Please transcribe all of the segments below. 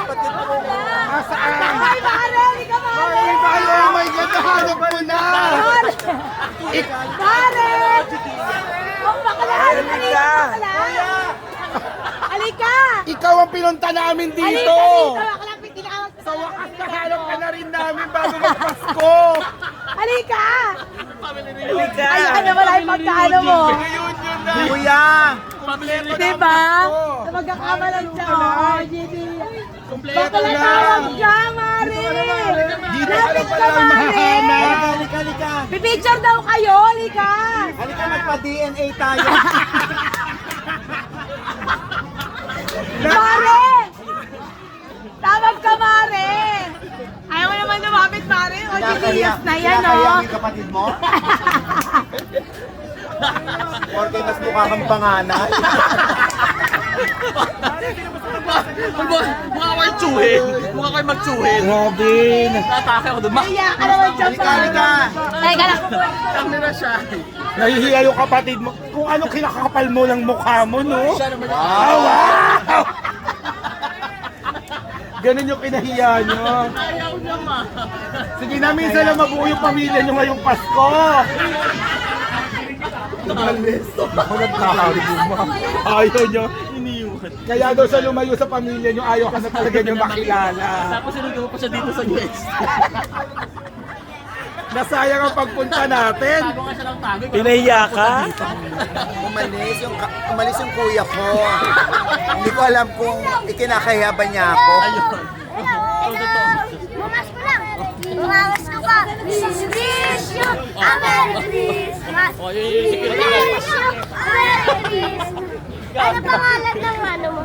kapatid mo. Asaan? Ay, Mare! Hindi ka Mare! Oh my God, nahanap ko na! Mare! Oh, bakalahan! Halika! Halika! Ikaw ang pinunta namin Halika dito! dito! Kalapit tinawag Sa wakas nahanap ka na rin namin bago magpasko! Halika! Halika! Ayun na wala yung pagkaano mo. Ngayon yun na! Kuya! Diba? Magkakamalan siya. Oh, GD. Kompleto Bakala na! tawag siya, Mare! Dito ka na Lapit pala ka, Mare! mahahanap! Halika, halika. Pipicture daw kayo, halika! Halika, magpa-DNA tayo. Mare! Tawag ka, Mare! Ayaw mo naman lumapit, Mare. O, GDS na yan, Kinakaya oh. yung kapatid mo? Porque mas mukha kang panganay. Mukha kayo tsuhin. Mukha kayo magtsuhin. Grabe! Natake ako doon. Kaya ka naman dyan, Halika, halika. Teka lang. Camera siya. Nahihiya yung kapatid mo. Kung ano kinakakapal mo ng mukha mo, no? Siya naman. Wow! Wow! Ganun yung kinahiya nyo. Ayaw niya ma. Sige na, minsan lang mabuo yung pamilya nyo ngayong Pasko. Ako nagkakari mo. Ayaw nyo. Iniwan. Kaya daw sa lumayo sa pamilya nyo, ayaw ka na talaga nyo makilala. Tapos sinundo pa siya dito sa US. Nasayang ang pagpunta natin. Tago ka siya ng tago. Pinahiya ka? Umalis yung kuya ko. Hindi ko alam kung ikinakaya ba niya ako. Bumas ko lang. Bumangas ko pa. Wish you a Merry Christmas. Oh, yun yung security guard. Wish you a Merry Christmas. Ano pangalan ng ano mo?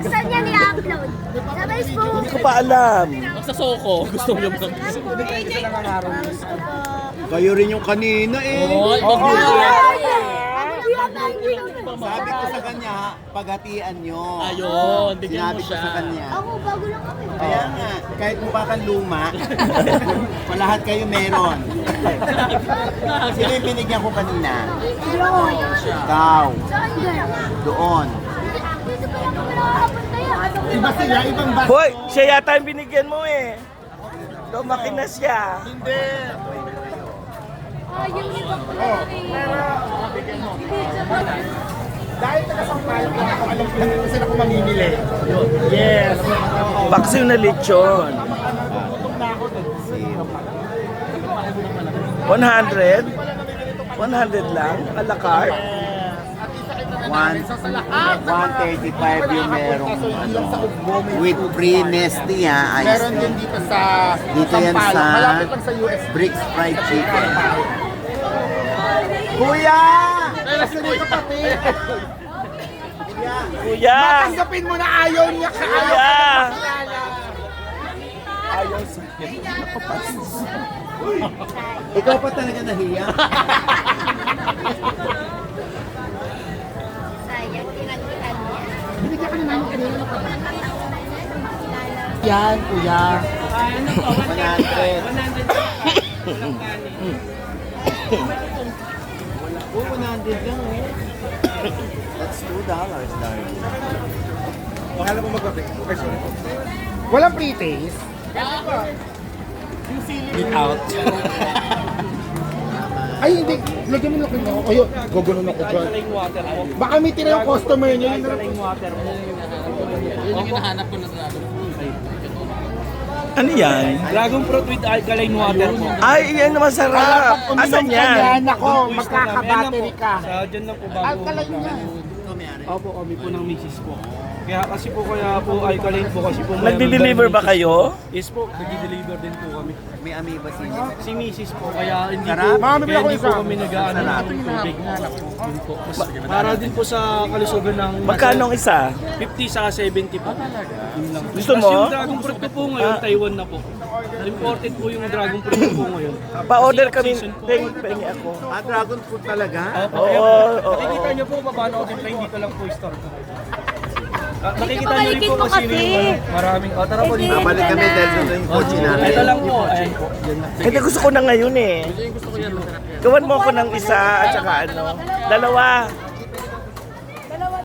Saan niya ni-upload? Sa Facebook. Hindi ko pa alam. Sa Soko. Gusto mo yung mga. Kayo rin yung kanina eh. Oo. Sabi ko sa kanya, paghatian nyo. Ayun. Bigyan Sinabi mo ko siya. sa kanya. Ako, bago lang kami. Kaya nga, kahit mukha kang luma, palahat kayo meron. Sino yung binigyan ko kanina? Ikaw. Doon. Dito pa lang kami nakakapunta yan. Iba sila, ibang bus. Hoy, siya yata yung binigyan mo eh. Lumaki na siya. Hindi. Yung iba ko Dahil taga-sampal ka, ako alam ko lang kung saan ako mamimili. Yes. Baksiw na lechon. 100? 100 lang? A la carte? 135 yung merong with free nesty ha. Meron din dito sa Dito yan Sampaloc. sa Malapit lang sa US. Bricks Fried Chicken. Kuya! Kasi dito pati. Kuya! Tanggapin mo na ayaw niya ka. Kuya! Ayaw sa Ikaw pa talaga nahiya? sayang, tinagpitan niya. Binigyan ka na namin kanina ng yan, kuya. 100. Oh, 100 lang eh. That's $2, darling. Akala mo mag-break. Walang pre-taste. Eat out. Ay, hindi. Lagyan mo na kayo. Ayun, gagano'n ako dyan. Baka may tira yung customer niyo. Yung Yun yung hinahanap ko na sa Ano yan? Dragon fruit with alkaline water po. Ay, yan naman sarap. Asan yan? Ako, magkakabattery ka. Dyan lang po bago. Alkaline niya. Opo, kami po ng misis po. Kaya kasi po alkaline po kasi po. Nagdi-deliver ba kayo? Yes po, nagdi-deliver din po kami. May amoeba siya. Si misis po, kaya hindi Sarap. po, Mami, kaya ako hindi isa. po kami nag-ano ng tubig. Yun po. Para din po sa kalusugan ng Magkano ang isa? 50 sa 70 po. Yun lang. Gusto Tapos mo? yung dragon fruit ko po ngayon, Taiwan na po. Imported po yung dragon fruit ko po ngayon. Pa-order kami. Season po. Pengi ako. Dragon fruit talaga? Oo. Nakikita nyo po, paano ako din dito lang po store ko. Nakikita nyo rin pabalikin po mo kasi kasi. yung maraming, tara po dito. Babalik kami dahil doon yung kotse namin. Ito lang po, ayan po. Yan lang. Hindi gusto ko na ngayon eh. Gawan mo ako ng isa at saka ano. Dalawa.